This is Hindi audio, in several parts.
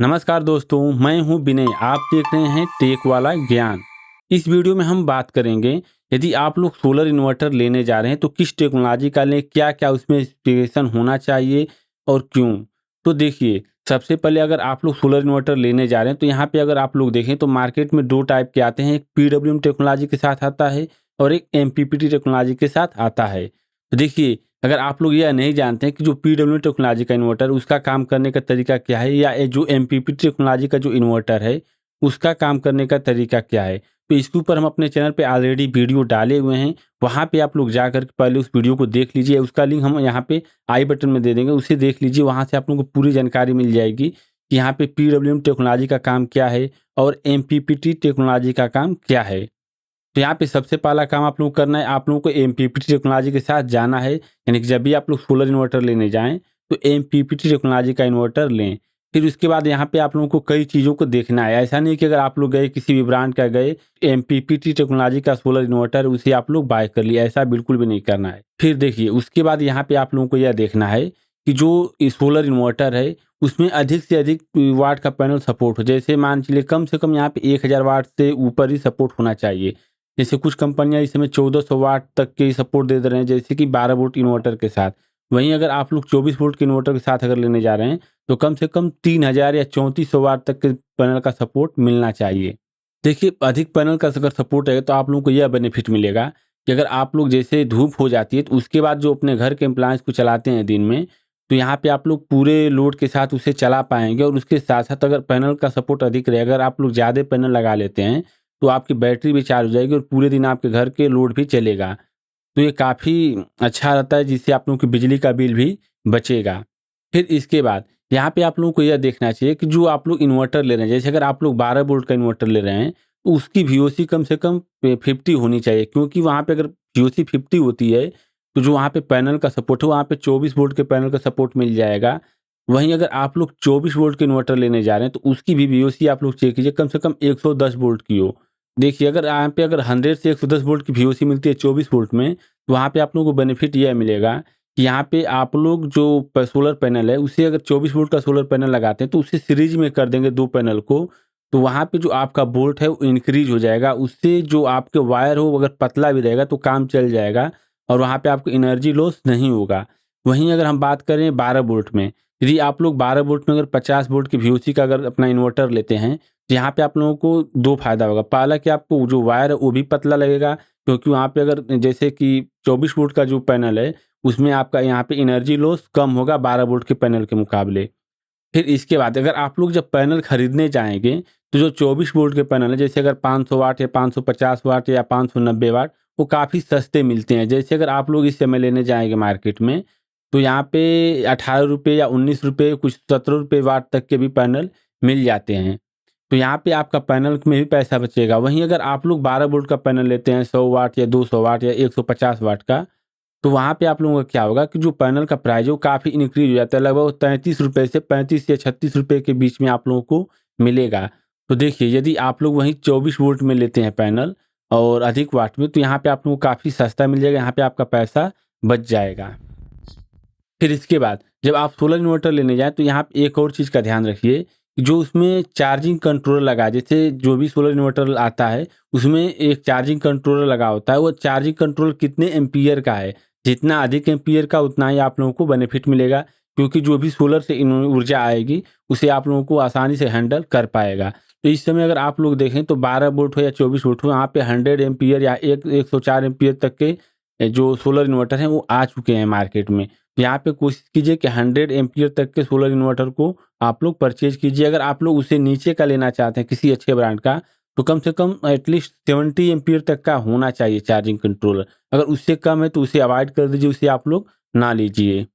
नमस्कार दोस्तों, मैं हूं विनय। आप देख रहे हैं टेक वाला ज्ञान। इस वीडियो में हम बात करेंगे, यदि आप लोग सोलर इन्वर्टर लेने जा रहे हैं तो किस टेक्नोलॉजी का लें, क्या क्या उसमें स्पेसिफिकेशन होना चाहिए और क्यों। तो देखिए, सबसे पहले अगर आप लोग सोलर इन्वर्टर लेने जा रहे हैं तो यहाँ पे अगर आप लोग देखें तो मार्केट में दो टाइप के आते हैं। एक पीडब्ल्यूएम टेक्नोलॉजी के साथ आता है और एक एमपीपीटी टेक्नोलॉजी के साथ आता है। तो देखिए, अगर आप लोग यह नहीं जानते हैं कि जो पीडब्ल्यू टेक्नोलॉजी का इन्वर्टर उसका काम करने का तरीका क्या है, या ये जो एमपीपी टेक्नोलॉजी का जो इन्वर्टर है उसका काम करने का तरीका क्या है, तो इसके ऊपर हम अपने चैनल पे ऑलरेडी वीडियो डाले हुए हैं। वहाँ पे आप लोग जाकर के पहले उस वीडियो को देख लीजिए। उसका लिंक हम यहाँ पे आई बटन में दे देंगे, उसे देख लीजिए। वहाँ से आप लोगों को पूरी जानकारी मिल जाएगी कि यहाँ पे पीडब्ल्यूएम टेक्नोलॉजी का काम क्या है और एमपीपीटी टेक्नोलॉजी का काम क्या है। तो यहाँ पे सबसे पहला काम आप लोग को करना है, आप लोगों को एमपीपीटी टेक्नोलॉजी के साथ जाना है। यानी कि जब भी आप लोग सोलर इन्वर्टर लेने जाएं तो एमपीपीटी टेक्नोलॉजी का इन्वर्टर लें। फिर उसके बाद यहाँ पे आप लोगों को कई चीज़ों को देखना है। ऐसा नहीं कि अगर आप लोग गए किसी भी ब्रांड का गए, एमपीपीटी टेक्नोलॉजी का सोलर इन्वर्टर उसे आप लोग बाय कर लिए, ऐसा बिल्कुल भी नहीं करना है। फिर देखिए, उसके बाद यहाँ पे आप लोगों को यह देखना है कि जो सोलर इन्वर्टर है उसमें अधिक से अधिक वाट का पैनल सपोर्ट हो। जैसे मान चलिए कम से कम यहाँ पे 1000 वाट से ऊपर ही सपोर्ट होना चाहिए। जैसे कुछ कंपनियां इस समय 1400 वाट तक के सपोर्ट दे रहे हैं, जैसे कि 12 वोल्ट इन्वर्टर के साथ। वहीं अगर आप लोग 24 वोल्ट के इन्वर्टर के साथ अगर लेने जा रहे हैं तो कम से कम 3000 या 3400 वाट तक के पैनल का सपोर्ट मिलना चाहिए। देखिए, अधिक पैनल का अगर सपोर्ट है तो आप लोगों को यह बेनिफिट मिलेगा कि अगर आप लोग जैसे धूप हो जाती है तो उसके बाद जो अपने घर के अप्लायंस को चलाते हैं दिन में, तो यहाँ पे आप लोग पूरे लोड के साथ उसे चला पाएंगे। और उसके साथ साथ अगर पैनल का सपोर्ट अधिक रहे, अगर आप लोग ज़्यादा पैनल लगा लेते हैं तो आपकी बैटरी भी चार्ज हो जाएगी और पूरे दिन आपके घर के लोड भी चलेगा। तो ये काफ़ी अच्छा रहता है, जिससे आप लोगों की बिजली का बिल भी बचेगा। फिर इसके बाद यहाँ पे आप लोगों को यह देखना चाहिए कि जो आप लोग इन्वर्टर ले रहे हैं, जैसे अगर आप लोग 12 वोल्ट का इन्वर्टर ले रहे हैं तो उसकी वीओसी कम से कम 50 होनी चाहिए। क्योंकि वहाँ पे अगर वीओसी 50 होती है तो जो वहाँ पे पैनल का सपोर्ट है वहाँ पे 24 वोल्ट के पैनल का सपोर्ट मिल जाएगा। वहीं अगर आप लोग 24 वोल्ट के इन्वर्टर लेने जा रहे हैं तो उसकी भी वीओसी आप लोग चेक कीजिए, कम से कम 110 वोल्ट की हो। देखिए, अगर यहाँ पे अगर 100 से 110 वोल्ट की वीओसी मिलती है 24 वोल्ट में, तो वहाँ पे आप लोगों को बेनिफिट यह मिलेगा कि यहाँ पे आप लोग जो सोलर पैनल है उसे अगर 24 वोल्ट का सोलर पैनल लगाते हैं तो उसे सीरीज में कर देंगे दो पैनल को। तो वहाँ पे जो आपका वोल्ट है वो इंक्रीज हो जाएगा। उससे जो आपके वायर हो अगर पतला भी रहेगा तो काम चल जाएगा और वहाँ पे आपको एनर्जी लॉस नहीं होगा। वहीं अगर हम बात करें 12 वोल्ट में, यदि आप लोग 12 वोल्ट में अगर 50 वोल्ट की वीओसी का अगर अपना इन्वर्टर लेते हैं तो यहाँ पे आप लोगों को दो फायदा होगा। पहला कि आपको जो वायर है वो भी पतला लगेगा, क्योंकि वहाँ पे अगर जैसे कि 24 वोल्ट का जो पैनल है उसमें आपका यहाँ पे एनर्जी लॉस कम होगा 12 वोल्ट के पैनल के मुकाबले। फिर इसके बाद अगर आप लोग जब पैनल खरीदने जाएंगे तो जो 24 वोल्ट के पैनल है, जैसे अगर 500 वाट या 550 वाट या 590 वाट, वो काफ़ी सस्ते मिलते हैं। जैसे अगर आप लोग इस समय लेने जाएंगे मार्केट में तो यहाँ पे 18 रुपये या 19 रुपये, कुछ 17 रुपये वाट तक के भी पैनल मिल जाते हैं। तो यहाँ पे आपका पैनल में भी पैसा बचेगा। वहीं अगर आप लोग 12 वोल्ट का पैनल लेते हैं 100 वाट या 200 वाट या 150 वाट का, तो वहाँ पे आप लोगों का क्या होगा कि जो पैनल का प्राइस है वो काफ़ी इंक्रीज हो जाता है। लगभग 33 रुपये से 35 या 36 रुपये के बीच में आप लोगों को मिलेगा। तो देखिए, यदि आप लोग वहीं 24 वोल्ट में लेते हैं पैनल और अधिक वाट में, तो यहाँ पे आप लोगों को काफ़ी सस्ता मिल जाएगा, यहाँ पे आपका पैसा बच जाएगा। फिर इसके बाद जब आप सोलर इन्वर्टर लेने जाएँ तो यहाँ पे एक और चीज़ का ध्यान रखिए कि जो उसमें चार्जिंग कंट्रोलर लगा है, जैसे जो भी सोलर इन्वर्टर आता है उसमें एक चार्जिंग कंट्रोलर लगा होता है। वो चार्जिंग कंट्रोलर कितने एम्पीयर का है, जितना अधिक एम्पीयर का उतना ही आप लोगों को बेनिफिट मिलेगा। क्योंकि जो भी सोलर से ऊर्जा आएगी उसे आप लोगों को आसानी से हैंडल कर पाएगा। तो इस समय अगर आप लोग देखें तो 12 वोल्ट हो या 24 वोल्ट हो, वहाँ पे 100 एम्पीयर या 104 एम्पीयर तक के जो सोलर इन्वर्टर हैं वो आ चुके हैं मार्केट में। यहाँ पे कोशिश कीजिए कि 100 एम्पीयर तक के सोलर इन्वर्टर को आप लोग परचेज कीजिए। अगर आप लोग उसे नीचे का लेना चाहते हैं किसी अच्छे ब्रांड का, तो कम से कम एटलीस्ट 70 एम्पीयर तक का होना चाहिए चार्जिंग कंट्रोलर। अगर उससे कम है तो उसे अवॉइड कर दीजिए, उसे आप लोग ना लीजिए।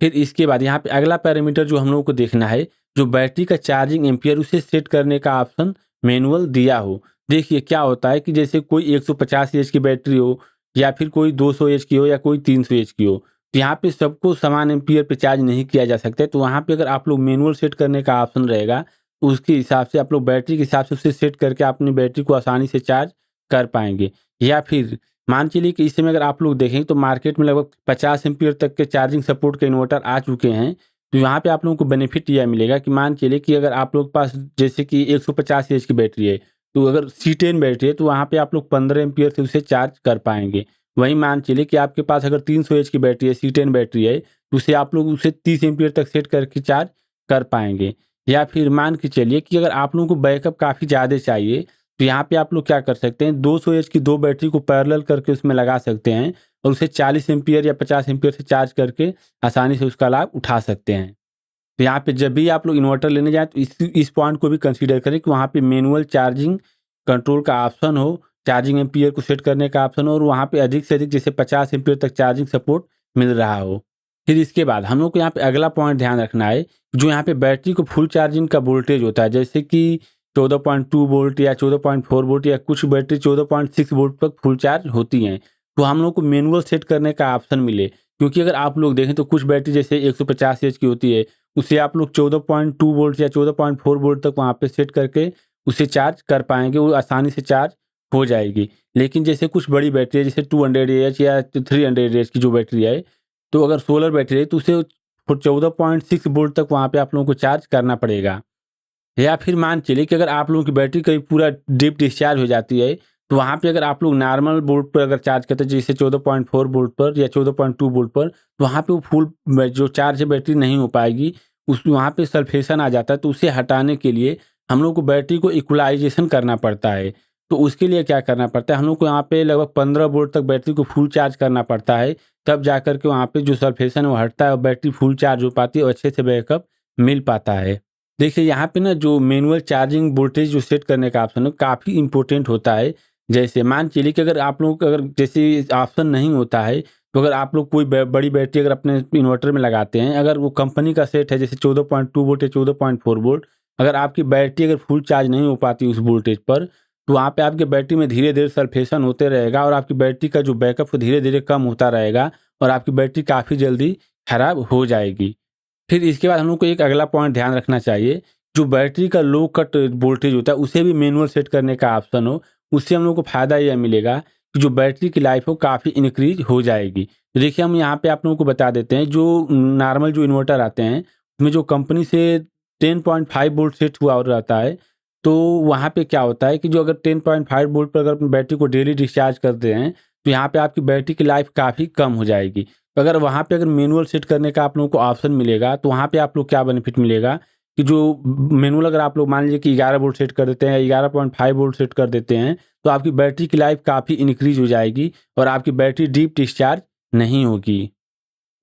फिर इसके बाद यहाँ पे अगला पैरामीटर जो हम लोगों को देखना है, जो बैटरी का चार्जिंग एम्पीयर उसे सेट करने का ऑप्शन मैनुअल दिया हो। देखिए, क्या होता है कि जैसे कोई 150 एच की बैटरी हो या फिर कोई 200 एच की हो या कोई 300 एच की हो, तो यहाँ पे सबको समान एम्पीयर पे चार्ज नहीं किया जा सकता है। तो वहाँ पे अगर आप लोग मैनुअल सेट करने का ऑप्शन रहेगा तो उसके हिसाब से आप लोग बैटरी के हिसाब से उसे सेट करके अपनी बैटरी को आसानी से चार्ज कर पाएंगे। या फिर मान चलिए कि इस समय अगर आप लोग देखें तो मार्केट में लगभग 50 एम्पीयर तक के चार्जिंग सपोर्ट के इन्वर्टर आ चुके हैं। तो यहाँ पे आप लोगों को बेनिफिट यह मिलेगा कि मान चलिए कि अगर आप लोग के पास जैसे कि 150 एच की बैटरी है, तो अगर C10 बैटरी है तो वहाँ पे आप लोग 15 एम्पीयर से उसे चार्ज कर पाएंगे। वहीं मान चलिए कि आपके पास अगर 300 एच की बैटरी है, C10 बैटरी है, तो उसे आप लोग उसे 30 एम्पीयर तक सेट करके चार्ज कर पाएंगे। या फिर मान के चलिए कि अगर आप लोगों को बैकअप काफ़ी ज़्यादा चाहिए, तो यहाँ पे आप लोग क्या कर सकते हैं, 200 एच की 2 बैटरी को पैरेलल करके उसमें लगा सकते हैं और उसे 40 एम्पीयर या 50 एम्पीयर से चार्ज करके आसानी से उसका लाभ उठा सकते हैं। तो यहाँ पे जब भी आप लोग इन्वर्टर लेने जाएँ तो इस पॉइंट को भी कंसीडर करें कि वहाँ पे मैनुअल चार्जिंग कंट्रोल का ऑप्शन हो, चार्जिंग एम्पीयर को सेट करने का ऑप्शन हो और वहाँ पे अधिक से अधिक जैसे 50 एम्पीयर तक चार्जिंग सपोर्ट मिल रहा हो। फिर इसके बाद हम लोग को यहाँ पे अगला पॉइंट ध्यान रखना है, जो यहाँ पे बैटरी को फुल चार्जिंग का वोल्टेज होता है, जैसे कि 14.2 वोल्ट या 14.4 वोल्ट या कुछ बैटरी 14.6 वोल्ट तक फुल चार्ज होती हैं। तो हम लोग को मैनुअल सेट करने का ऑप्शन मिले, क्योंकि अगर आप लोग देखें तो कुछ बैटरी जैसे 150 एच की होती है, उसे आप लोग 14.2 वोल्ट या 14.4 वोल्ट तक वहाँ पे सेट करके उसे चार्ज कर पाएँगे, वो आसानी से चार्ज हो जाएगी। लेकिन जैसे कुछ बड़ी बैटरी है जैसे 200 एच या 300 एच की जो बैटरी है, तो अगर सोलर बैटरी है तो उसे 14.6 वोल्ट तक वहाँ पे आप लोगों को चार्ज करना पड़ेगा। या फिर मान चलिए कि अगर आप लोगों की बैटरी कहीं पूरा डीप डिस्चार्ज हो जाती है, तो वहाँ पे अगर आप लोग नॉर्मल वोल्ट पर अगर चार्ज करते हैं जैसे 14.4 वोल्ट पर या 14.2 वोल्ट पर, तो वहाँ पे वो फुल जो चार्ज है बैटरी नहीं हो पाएगी। उस वहाँ पे सल्फेशन आ जाता है, तो उसे हटाने के लिए हम लोग को बैटरी को इक्वलाइजेशन करना पड़ता है। तो उसके लिए क्या करना पड़ता है, हम लोग को यहाँ पे लगभग 15 वोल्ट तक बैटरी को फुल चार्ज करना पड़ता है, तब जा कर के वहाँ पे जो सल्फेशन है वो हटता है और बैटरी फुल चार्ज हो पाती है और अच्छे से बैकअप मिल पाता है। देखिए यहाँ पे ना जो मैनुअल चार्जिंग वोल्टेज जो सेट करने का ऑप्शन है काफ़ी इंपॉर्टेंट होता है। जैसे मान चलिए कि अगर आप लोगों को अगर जैसे ऑप्शन नहीं होता है, तो अगर आप लोग कोई बड़ी बैटरी अगर अपने इन्वर्टर में लगाते हैं, अगर वो कंपनी का सेट है जैसे 14.2 वोल्ट या 14.4 वोल्ट, अगर आपकी बैटरी अगर फुल चार्ज नहीं हो पाती उस वोल्टेज पर, तो वहाँ पे आपकी बैटरी में धीरे धीरे सल्फेशन होते रहेगा और आपकी बैटरी का जो बैकअप वो धीरे धीरे कम होता रहेगा और आपकी बैटरी काफ़ी जल्दी खराब हो जाएगी। फिर इसके बाद हम लोग को एक अगला पॉइंट ध्यान रखना चाहिए, जो बैटरी का लो कट वोल्टेज होता है उसे भी मैनुअल सेट करने का ऑप्शन हो। उससे हम लोग को फ़ायदा यह मिलेगा कि जो बैटरी की लाइफ हो काफ़ी इंक्रीज हो जाएगी। तो देखिए हम यहाँ पे आप लोगों को बता देते हैं, जो नॉर्मल जो इन्वर्टर आते हैं उसमें जो कंपनी से 10.5 वोल्ट सेट हुआ रहता है, तो वहाँ पे क्या होता है कि जो अगर 10.5 वोल्ट पर अगर अपनी बैटरी को डेली डिस्चार्ज करते हैं, तो यहाँ पे आपकी बैटरी की लाइफ काफ़ी कम हो जाएगी। तो अगर वहाँ पे अगर मैनुअल सेट करने का आप लोगों को ऑप्शन मिलेगा, तो वहाँ पे आप लोग क्या बेनिफिट मिलेगा कि जो मैनुअल अगर आप लोग मान लीजिए कि 11 वोल्ट सेट कर देते हैं या 11.5 वोल्ट सेट कर देते हैं, तो आपकी बैटरी की लाइफ काफ़ी इंक्रीज हो जाएगी और आपकी बैटरी डीप डिस्चार्ज नहीं होगी।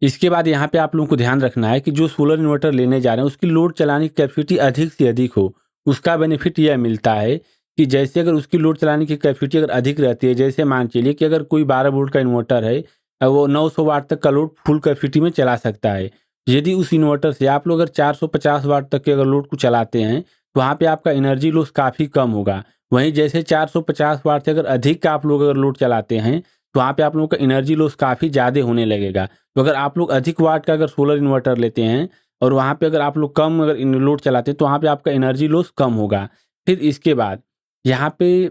इसके बाद यहाँ पे आप लोगों को ध्यान रखना है कि जो सोलर इन्वर्टर लेने जा रहे हैं उसकी लोड चलाने की कैपेसिटी अधिक से अधिक हो। उसका बेनिफिट यह मिलता है कि जैसे अगर उसकी लोड चलाने की कैपेसिटी अगर अधिक रहती है, जैसे मान चलिए कि अगर कोई 12 वोल्ट का इन्वर्टर है, वो 900 वाट तक का लोड फुल कैपेसिटी में चला सकता है। यदि उस इन्वर्टर से आप लोग अगर 450 वाट तक के अगर लोड को चलाते हैं, तो वहाँ पे आपका एनर्जी लॉस काफ़ी कम होगा। वहीं जैसे 450 वाट से अगर अधिक का आप लोग अगर लोड चलाते हैं, तो वहाँ पे आप लोगों का एनर्जी लॉस काफ़ी ज़्यादा होने लगेगा। तो अगर आप लोग अधिक वाट का अगर सोलर इन्वर्टर लेते हैं और वहाँ पे अगर आप लोग कम अगर लोड चलाते हैं, तो वहाँ पे आपका एनर्जी लॉस कम होगा। फिर इसके बाद यहाँ पे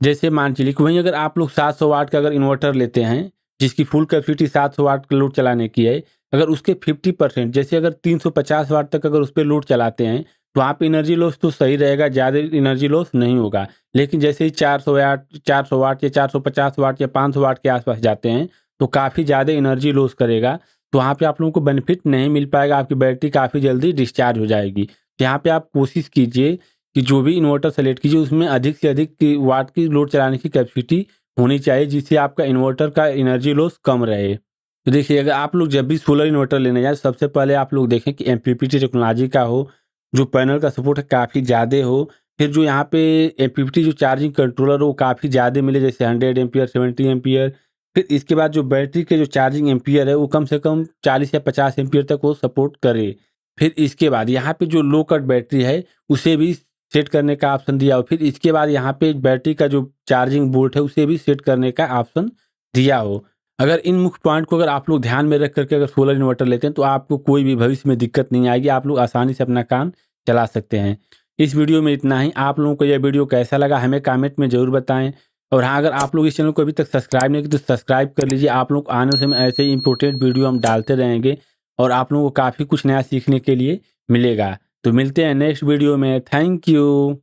जैसे मान चलिए कि वहीं अगर आप लोग 700 वाट का अगर इन्वर्टर लेते हैं, जिसकी फुल कैपेसिटी 700 वाट का लोड चलाने की है, अगर उसके 50% जैसे अगर 350 वाट तक अगर उस पे लोड चलाते हैं, तो वहाँ पे एनर्जी लॉस तो सही रहेगा, ज़्यादा एनर्जी लॉस नहीं होगा। लेकिन जैसे ही 400 वाट या 450 वाट या 500 वाट के आसपास जाते हैं, तो काफ़ी ज़्यादा एनर्जी लॉस करेगा। तो वहाँ पे आप लोगों को बेनिफिट नहीं मिल पाएगा, आपकी बैटरी काफ़ी जल्दी डिस्चार्ज हो जाएगी। तो यहाँ पे आप कोशिश कीजिए कि जो भी इन्वर्टर सेलेक्ट कीजिए उसमें अधिक से अधिक की वाट की लोड चलाने की कैपेसिटी होनी चाहिए, जिससे आपका इन्वर्टर का एनर्जी लॉस कम रहे। तो देखिए अगर आप लोग जब भी सोलर इन्वर्टर लेने जाएँ, सबसे पहले आप लोग देखें कि एमपीपीटी टेक्नोलॉजी का हो, जो पैनल का सपोर्ट है काफ़ी ज़्यादा हो। फिर जो यहाँ पे एमपीपीटी जो चार्जिंग कंट्रोलर हो वो काफ़ी ज़्यादा मिले, जैसे 100 एम्पीयर, 70 एम्पीयर। फिर इसके बाद जो बैटरी के जो चार्जिंग एम्पीयर है वो कम से कम 40 या 50 एम्पीयर तक वो सपोर्ट करे। फिर इसके बाद यहाँ पे जो लो कट बैटरी है उसे भी सेट करने का ऑप्शन दिया हो। फिर इसके बाद यहाँ पे बैटरी का जो चार्जिंग बोल्ट है उसे भी सेट करने का ऑप्शन दिया हो। अगर इन मुख्य पॉइंट को अगर आप लोग ध्यान में रख करके अगर सोलर इन्वर्टर लेते हैं, तो आपको कोई भी भविष्य में दिक्कत नहीं आएगी, आप लोग आसानी से अपना काम चला सकते हैं। इस वीडियो में इतना ही। आप लोगों को यह वीडियो कैसा लगा हमें कमेंट में ज़रूर बताएं। और हाँ, अगर आप लोग इस चैनल को अभी तक सब्सक्राइब नहीं किए तो सब्सक्राइब कर लीजिए। आप लोग आने समय ऐसे ही इंपॉर्टेंट वीडियो हम डालते रहेंगे और आप लोगों को काफ़ी कुछ नया सीखने के लिए मिलेगा। तो मिलते हैं नेक्स्ट वीडियो में। Thank you.